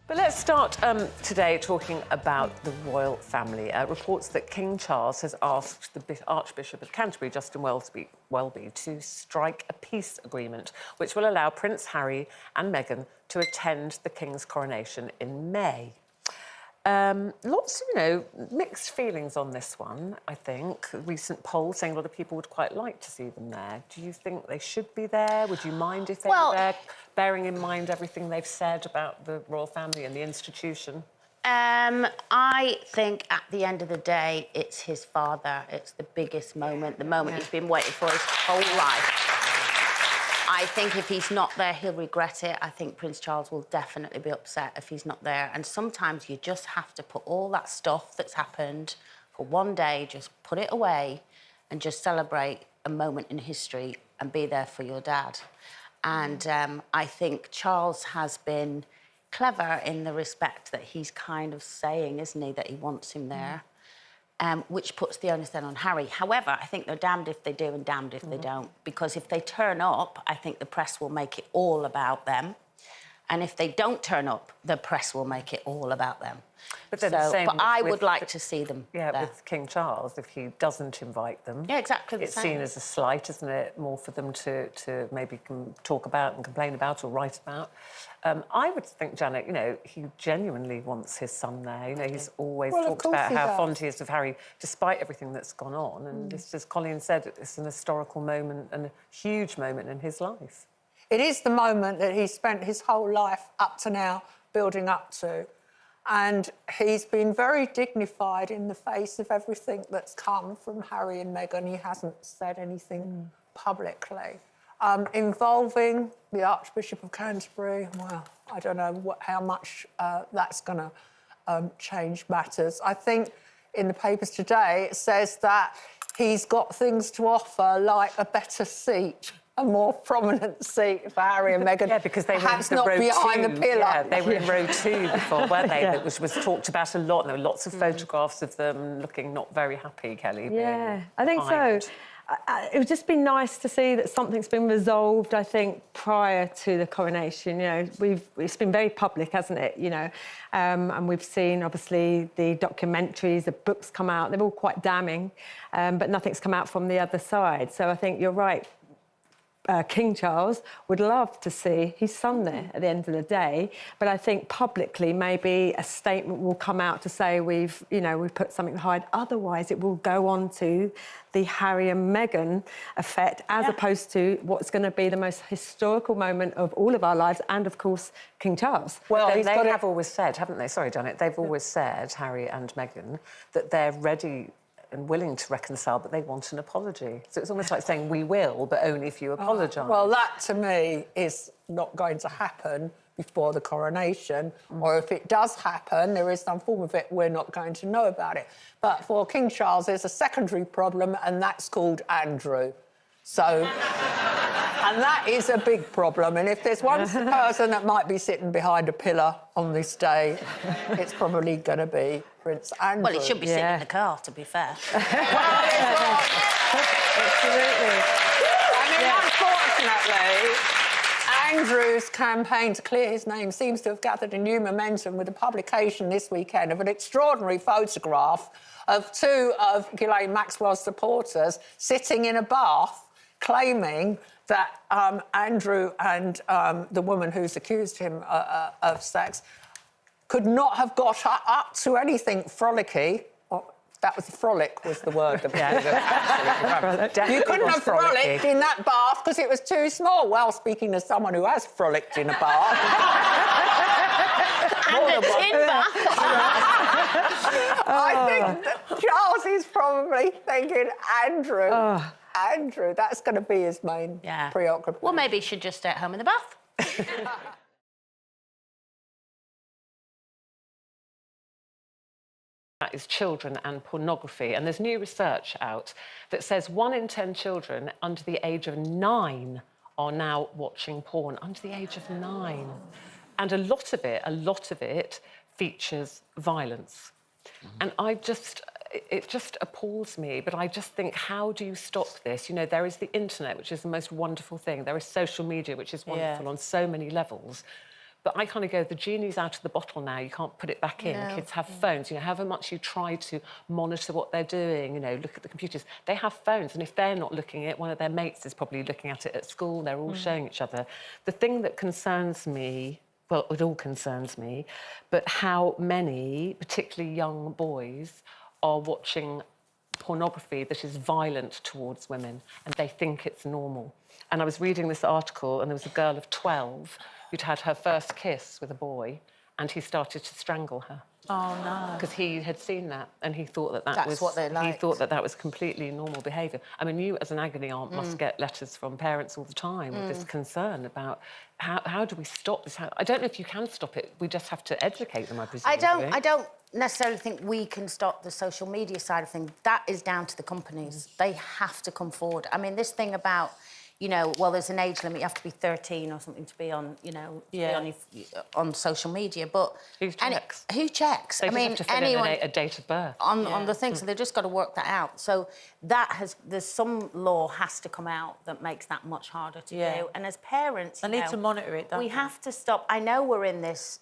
But let's start today talking about the royal family. Reports that King Charles has asked the Archbishop of Canterbury, Justin Welby, to strike a peace agreement which will allow Prince Harry and Meghan to attend the King's coronation in May. Lots of, mixed feelings on this one, I think. A recent poll saying a lot of people would quite like to see them there. Do you think they should be there? Would you mind if they were there, bearing in mind everything they've said about the royal family and the institution? I think at the end of the day, it's his father. It's the biggest moment, the moment he's been waiting for his whole life. I think if he's not there, he'll regret it. I think Prince Charles will definitely be upset if he's not there. And sometimes you just have to put all that stuff that's happened for one day, just put it away and just celebrate a moment in history and be there for your dad. And I think Charles has been clever in the respect that he's kind of saying, isn't he, that he wants him there. Which puts the onus then on Harry. However, I think they're damned if they do and damned if they don't. Because if they turn up, I think the press will make it all about them. And if they don't turn up, the press will make it all about them. But then the same but I would like to see them there. With King Charles, if he doesn't invite them... Yeah, exactly the it's same. seen as a slight, isn't it? More for them to maybe talk about and complain about or write about. I would think, Janet, he genuinely wants his son there. He's always talked about how fond he is of Harry, despite everything that's gone on. And this, as Colleen said, it's an historical moment and a huge moment in his life. It is the moment that he's spent his whole life up to now building up to. And he's been very dignified in the face of everything that's come from Harry and Meghan. He hasn't said anything publicly. Involving the Archbishop of Canterbury, well, I don't know how much that's going to change matters. I think in the papers today it says that he's got things to offer, like a better seat, a more prominent seat for Harry and Meghan. Yeah, because they perhaps were in not row behind two. the pillar. Yeah, they were in row 2 before, weren't they? That was talked about a lot. There were lots of photographs of them looking not very happy, Kelly. Yeah, I think so. It would just be nice to see that something's been resolved, I think, prior to the coronation. It's been very public, hasn't it, and we've seen, obviously, the documentaries, the books come out. They're all quite damning, but nothing's come out from the other side. So I think you're right. King Charles would love to see his son there at the end of the day, but I think publicly maybe a statement will come out to say we've put something behind. Otherwise, it will go on to the Harry and Meghan effect, as opposed to what's going to be the most historical moment of all of our lives, and of course King Charles. Well, they have always said, haven't they? Sorry, Janet. They've always said, Harry and Meghan, that they're ready and willing to reconcile, but they want an apology. So it's almost like saying, we will, but only if you apologise. Well, that, to me, is not going to happen before the coronation, or if it does happen, there is some form of it, we're not going to know about it. But for King Charles, there's a secondary problem, and that's called Andrew. So, and that is a big problem. And if there's one person that might be sitting behind a pillar on this day, it's probably going to be Prince Andrew. Well, he should be sitting in the car, to be fair. Absolutely. I mean, unfortunately, Andrew's campaign to clear his name seems to have gathered a new momentum with the publication this weekend of an extraordinary photograph of 2 of Ghislaine Maxwell's supporters sitting in a bath, claiming that Andrew and the woman who's accused him of sex could not have got up to anything frolicky. That was frolic was the word. You couldn't have frolicked in that bath because it was too small. Well, speaking as someone who has frolicked in a bath... and a tin bath. I think that Charles is probably thinking, Andrew, that's going to be his main preoccupation. Well, maybe he should just stay at home in the bath. That is children and pornography. And there's new research out that says 1 in 10 children under the age of 9 are now watching porn. Under the age of 9. And a lot of it features violence. And it just appalls me, but I just think, how do you stop this? There is the internet, which is the most wonderful thing. There is social media, which is wonderful on so many levels. But I kind of go, the genie's out of the bottle now. You can't put it back in. No. Kids have phones. You know, however much you try to monitor what they're doing, you know, look at the computers, they have phones. And if they're not looking at it, one of their mates is probably looking at it at school. They're all showing each other. The thing that concerns me, well, it all concerns me, but how many, particularly young boys, are watching pornography that is violent towards women, and they think it's normal. And I was reading this article, and there was a girl of 12 who'd had her first kiss with a boy, and he started to strangle her. Oh, no. Because he had seen that, and he thought that That's was... what they He liked. thought that was completely normal behaviour. I mean, you, as an agony aunt, must get letters from parents all the time with this concern about how do we stop this? I don't know if you can stop it. We just have to educate them, I presume. I don't necessarily think we can stop the social media side of things. That is down to the companies. They have to come forward. I mean, this thing about, you know, well, there's an age limit. You have to be 13 or something to be on, you know, on social media. But who checks? Who checks? They I mean, just have to fill anyone in a date of birth on the thing. So they've just got to work that out. So there's some law has to come out that makes that much harder to do. And as parents, they need to monitor it. We have to stop. I know we're in this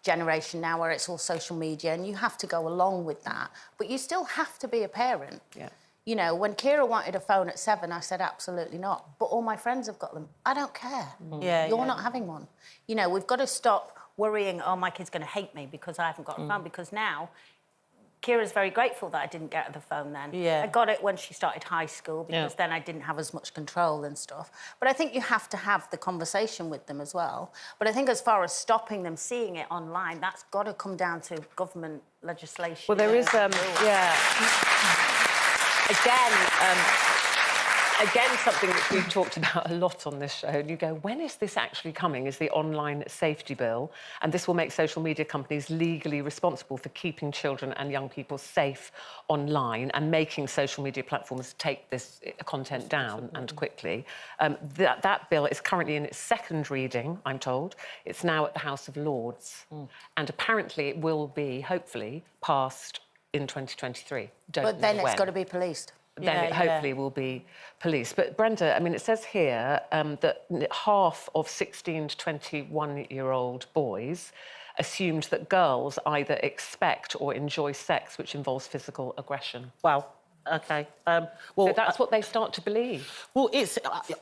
generation now where it's all social media, and you have to go along with that. But you still have to be a parent. Yeah. You know, when Kira wanted a phone at 7, I said, absolutely not. But all my friends have got them. I don't care. You're not having one. You know, we've got to stop worrying, oh, my kid's going to hate me because I haven't got a phone. Because now, Kira's very grateful that I didn't get her the phone then. I got it when she started high school because then I didn't have as much control and stuff. But I think you have to have the conversation with them as well. But I think as far as stopping them seeing it online, that's got to come down to government legislation. Well, there is, Again, something that we've talked about a lot on this show, and you go, when is this actually coming, is the online safety bill, and this will make social media companies legally responsible for keeping children and young people safe online and making social media platforms take this content down and quickly. That bill is currently in its second reading, I'm told. It's now at the House of Lords, and apparently it will be, hopefully, passed in 2023. But then it's got to be policed. Then it hopefully will be policed. But Brenda, I mean, it says here that half of 16 to 21-year-old boys assumed that girls either expect or enjoy sex which involves physical aggression. Wow. OK. Well, so that's what they start to believe. Well, it's...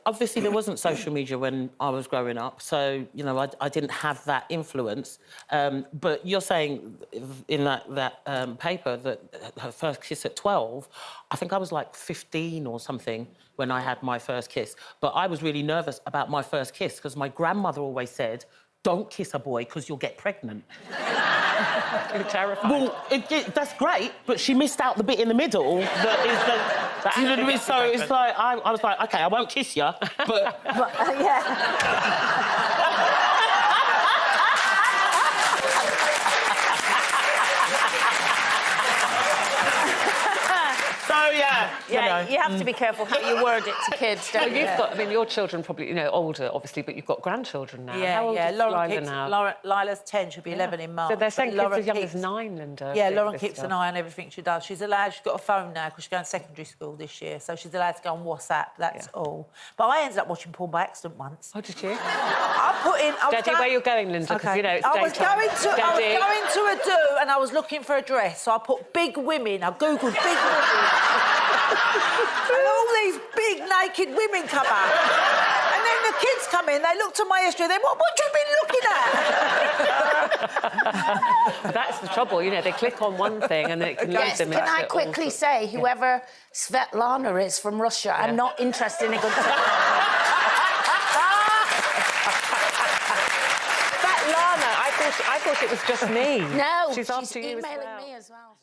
obviously, there wasn't social media when I was growing up, so, you know, I didn't have that influence. But you're saying in that paper that her first kiss at 12, I think I was, like, 15 or something when I had my first kiss. But I was really nervous about my first kiss because my grandmother always said, don't kiss a boy because you'll get pregnant. You're terrified. Well, that's great, but she missed out the bit in the middle that is the... you know what I mean? So it's like, I was like, OK, I won't kiss you, but... You have to be careful how you word it to kids, don't you? You've got, I mean, your children probably, you know, older, obviously, but you've got grandchildren now. How old is Lila now? Lila's 10, she'll be 11 in March. So they're saying kids as young as 9, Linda. Yeah, Lauren keeps an eye on everything she does. She's allowed, she's got a phone now because she's going to secondary school this year, so she's allowed to go on WhatsApp, that's all. But I ended up watching porn by accident once. Oh, did you? I put in... Daddy, where you're going, Linda? Because, you know, it's I was going to a do and I was looking for a dress, so I put big women. I Googled big women. And all these big naked women come up. And then the kids come in, they looked at my history, they what you been looking at? That's the trouble, you know, they click on one thing and then it can lead them into... Can I quickly say, whoever Svetlana is from Russia, I'm not interested in a good time. Svetlana, I thought it was just me. No, she's emailing me me as well.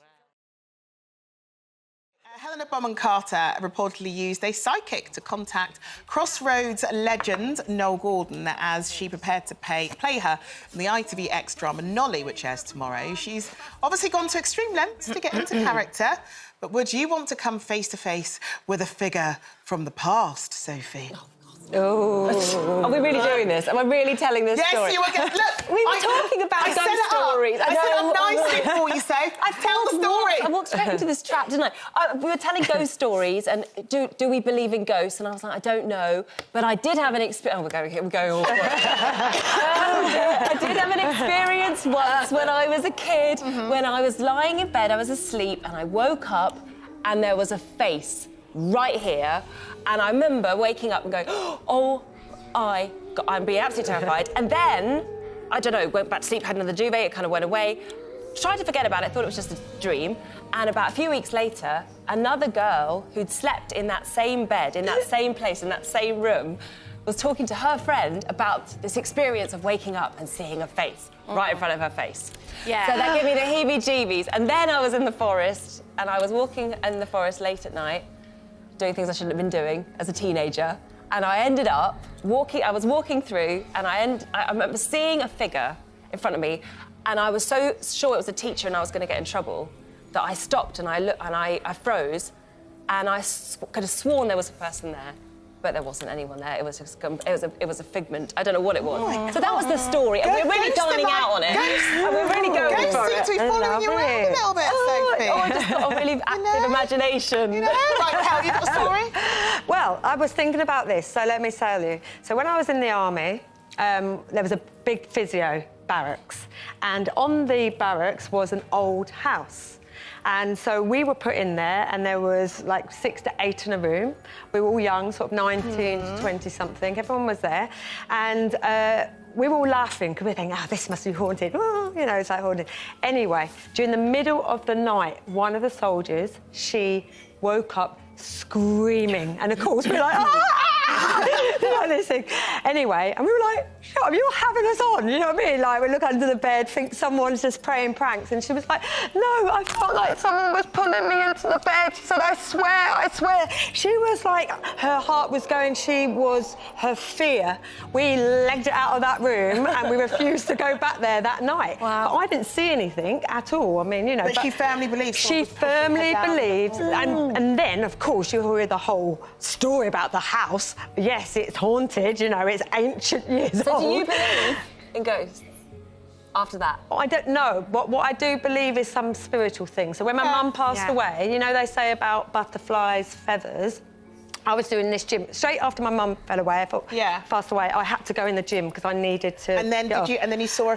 Helena Bonham Carter reportedly used a psychic to contact Crossroads legend Noel Gordon as she prepared to play her in the ITV X drama Nolly, which airs tomorrow. She's obviously gone to extreme lengths to get into character, but would you want to come face-to-face with a figure from the past, Sophie? Oh. Are we really doing this? Am I really telling this story? Yes, you were going to... Look, we were talking about ghost stories. I set it up nicely for you, Soph. Tell the story. I walked straight into this trap, didn't I? We were telling ghost stories and do we believe in ghosts? And I was like, I don't know. But I did have an experience... Oh, we're going all... experience once when I was a kid, when I was lying in bed, I was asleep, and I woke up, and there was a face right here, and I remember waking up and going, oh, I'm being absolutely terrified, and then, I don't know, went back to sleep, had another duvet, it kind of went away, tried to forget about it, thought it was just a dream, and about a few weeks later, another girl who'd slept in that same bed, in that same place, in that same room, was talking to her friend about this experience of waking up and seeing a face right in front of her face. Yeah. So that gave me the heebie-jeebies. And then I was in the forest, and I was walking in the forest late at night, doing things I shouldn't have been doing as a teenager, and I ended up walking, I was walking through, and I remember seeing a figure in front of me, and I was so sure it was a teacher and I was going to get in trouble that I stopped and I looked and I froze, and I could have sworn there was a person there. But there wasn't anyone there. It was just it was a figment. I don't know what it was. So that was the story. And we're really dining out on it. And we're really going for it. Ghosts seem to be following you around a little bit, Sophie. I just got a really active imagination. You know, like how you got a story? Well, I was thinking about this, so let me tell you. So when I was in the army, there was a big physio barracks, and on the barracks was an old house. And so we were put in there, and there was like 6 to 8 in a room. We were all young, sort of 19 to 20-something. Everyone was there. And we were all laughing because we were thinking, oh, this must be haunted. Oh, you know, it's like haunted. Anyway, during the middle of the night, one of the soldiers, she woke up screaming. And of course, we were like, like this thing. Anyway, and we were like, shut up, you're having us on, you know what I mean? Like, we look under the bed, think someone's just playing pranks, and she was like, no, I felt like someone was pulling me into the bed. She said, I swear. She was like, her heart was going, her fear. We legged it out of that room, and we refused to go back there that night. Wow. But I didn't see anything at all. I mean, you know. But she firmly believes. She firmly believed, and then, of course, you hear the whole story about the house. Yes, it's haunted, you know, it's ancient years old. So do you believe in ghosts after that? I don't know. What I do believe is some spiritual thing. So when my mum passed away, you know, they say about butterflies, feathers. I was doing this gym straight after my mum fell away. I thought, passed away. I had to go in the gym because I needed to. And then And then you saw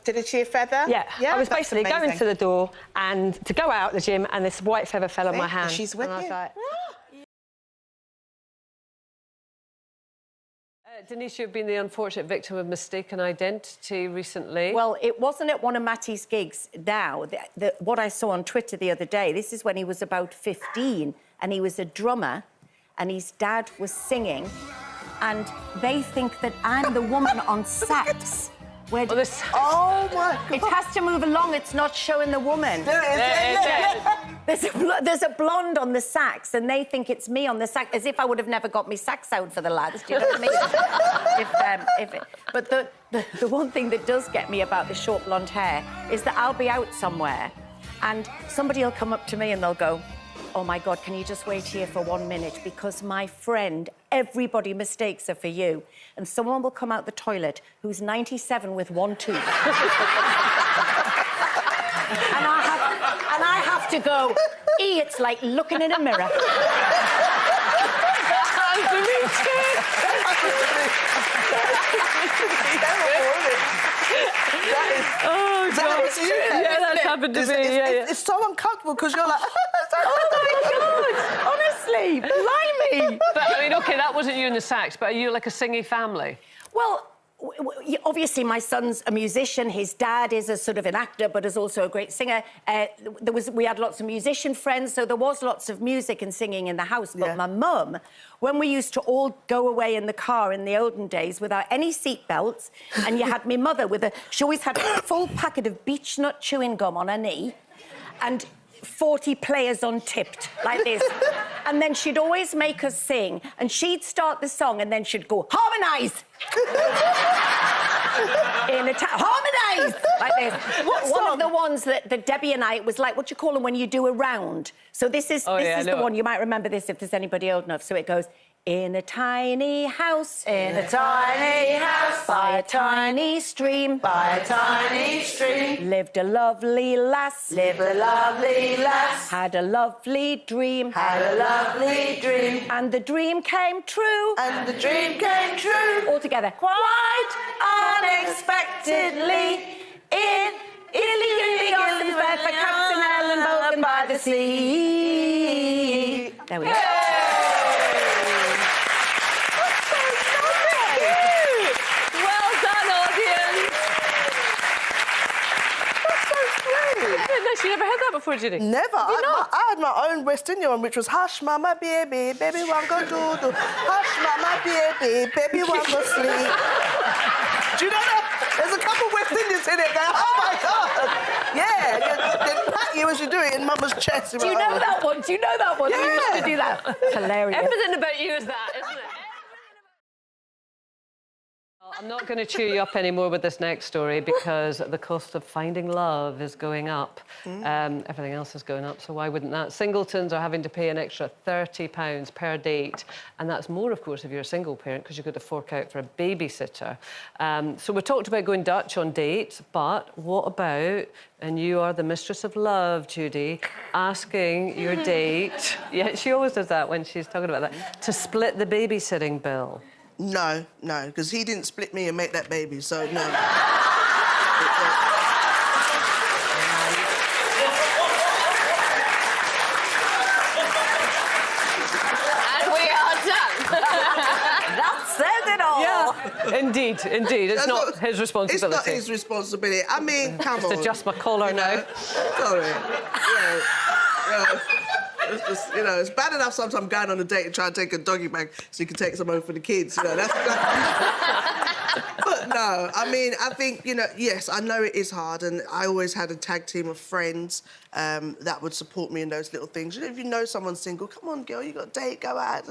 did you see a feather? Yeah. I was basically going to the door and to go out the gym, and this white feather fell on my hand. She's with you. I was like, Denise, you've been the unfortunate victim of mistaken identity recently. Well, it wasn't at one of Matty's gigs now. What I saw on Twitter the other day, this is when he was about 15, and he was a drummer, and his dad was singing, and they think that I'm the woman on sax. Oh, my God. It has to move along. It's not showing the woman. There's a blonde on the sax, and they think it's me on the sax, as if I would have never got my sax out for the lads. Do you know what I mean? But the one thing that does get me about the short blonde hair is that I'll be out somewhere, and somebody will come up to me and they'll go, oh, my God, can you just wait here for 1 minute? Because my friend, everybody mistakes her for you. And someone will come out the toilet who's 97 with one tooth. and I have to go, it's like looking in a mirror. Oh, God. Yeah, that's happened to me. It's so uncomfortable because you're like, oh, my God, honestly, blimey. But, I mean, OK, that wasn't you in the sax, but are you like a singy family? Well, obviously, my son's a musician. His dad is a sort of an actor, but is also a great singer. We had lots of musician friends, so there was lots of music and singing in the house. But my mum, when we used to all go away in the car in the olden days without any seatbelts, and you had my mother she always had a full packet of beech nut chewing gum on her knee, and 40 players on tipped, like this. And then she'd always make us sing, and she'd start the song, and then she'd go, harmonise! Harmonise! Like this. One of the ones that Debbie and I, it was like, what you call them when you do a round? So this is the one, you might remember this if there's anybody old enough. So it goes, in a tiny house, in a tiny house, by a tiny stream, by a tiny stream, lived a lovely lass, lived a lovely lass, had a lovely dream, had a lovely dream, and the dream came true, and the dream came true, all together, quite unexpectedly, in sleep. There we go. Well done, audience. That's so sweet. Goodness, you never heard that before, Judy? Never. I had my own West Indian one, which was hush, mama, baby, baby, one go do. Hush, mama, baby, baby, one go sleep. Do you know that? There's a couple West Indians in it going, oh my God. Yeah, they pat you as you do it in mama's chest. Do you know that one? Do you know that one? Yeah. We used to do that. Hilarious. Everything about you is that, isn't it? I'm not going to cheer you up anymore with this next story because the cost of finding love is going up. Everything else is going up, so why wouldn't that? Singletons are having to pay an extra £30 per date, and that's more, of course, if you're a single parent because you've got to fork out for a babysitter. So we talked about going Dutch on dates, but what about, and you are the mistress of love, Judy, asking your date, yeah, she always does that when she's talking about that, to split the babysitting bill? No, because he didn't split me and make that baby, so no. And we are done. That says it all. Yeah, indeed. It's not his responsibility. It's not his responsibility. I mean, come on. Just adjust my collar now. Sorry. Yeah. It's just, it's bad enough sometimes going on a date and trying to take a doggy bag so you can take some home for the kids, that's... But no, I mean, I think, yes, I know it is hard, and I always had a tag team of friends that would support me in those little things. If you know someone's single, come on, girl, you got a date, go out,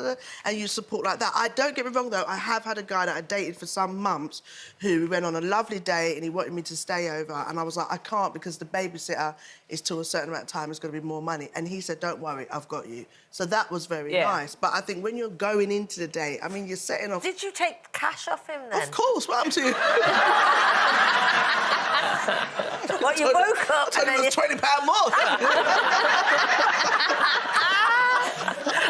and you support like that. I don't get me wrong, though, I have had a guy that I dated for some months who went on a lovely date and he wanted me to stay over, and I was like, I can't because the babysitter is till a certain amount of time, it's going to be more money. And he said, don't worry, I've got you. So that was very nice. But I think when you're going into the date, I mean, you're setting off... Did you take cash off him then? Of course, what happened to you? What, you woke up and then... it was £20 more.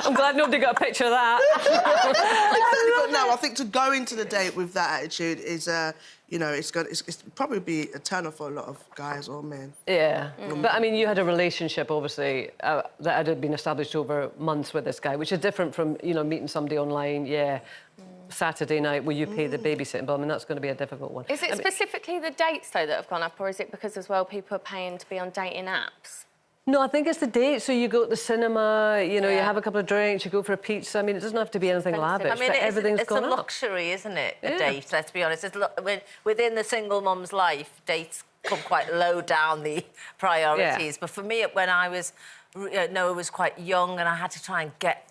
I'm glad nobody got a picture of that. But no, I think to go into the date with that attitude is, it's probably be a turn-off for a lot of guys or men. Yeah. But, I mean, you had a relationship, obviously, that had been established over months with this guy, which is different from, meeting somebody online, Saturday night, will you pay the babysitting bill? I mean, that's going to be a difficult one. Is it specifically the dates, though, that have gone up, or is it because, as well, people are paying to be on dating apps? No, I think it's the date. So you go to the cinema, you have a couple of drinks, you go for a pizza. I mean, it doesn't have to be anything lavish, but everything's gone up. It's a luxury, isn't it, a date, let's be honest. Within the single mum's life, dates come quite low down the priorities. Yeah. But for me, when I was, Noah was quite young and I had to try and get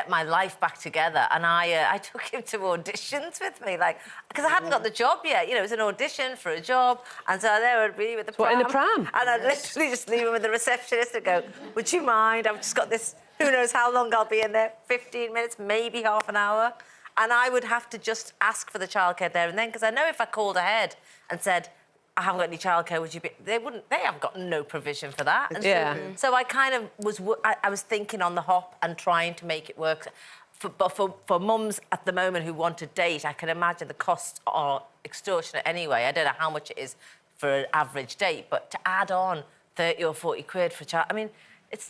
my life back together, and I took him to auditions with me, because I hadn't got the job yet. It was an audition for a job, and so there I'd be with the pram. What, in the pram? And I'd literally just leave him with the receptionist and go, would you mind? I've just got this, who knows how long I'll be in there, 15 minutes, maybe half an hour. And I would have to just ask for the childcare there and then, because I know if I called ahead and said, I haven't got any childcare, would you be... They have got no provision for that. And so I kind of was... I was thinking on the hop and trying to make it work. But for mums at the moment who want to date, I can imagine the costs are extortionate anyway. I don't know how much it is for an average date, but to add on 30 or 40 quid for a child... I mean,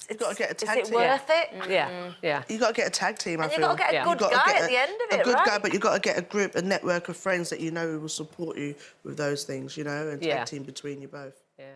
You've got to get a tag team. Is it worth it? Yeah. You've got to get a tag team, I feel. You've got to get a good guy at the end of it, a good guy, but you've got to get a group, a network of friends that who will support you with those things, and tag team between you both. Yeah.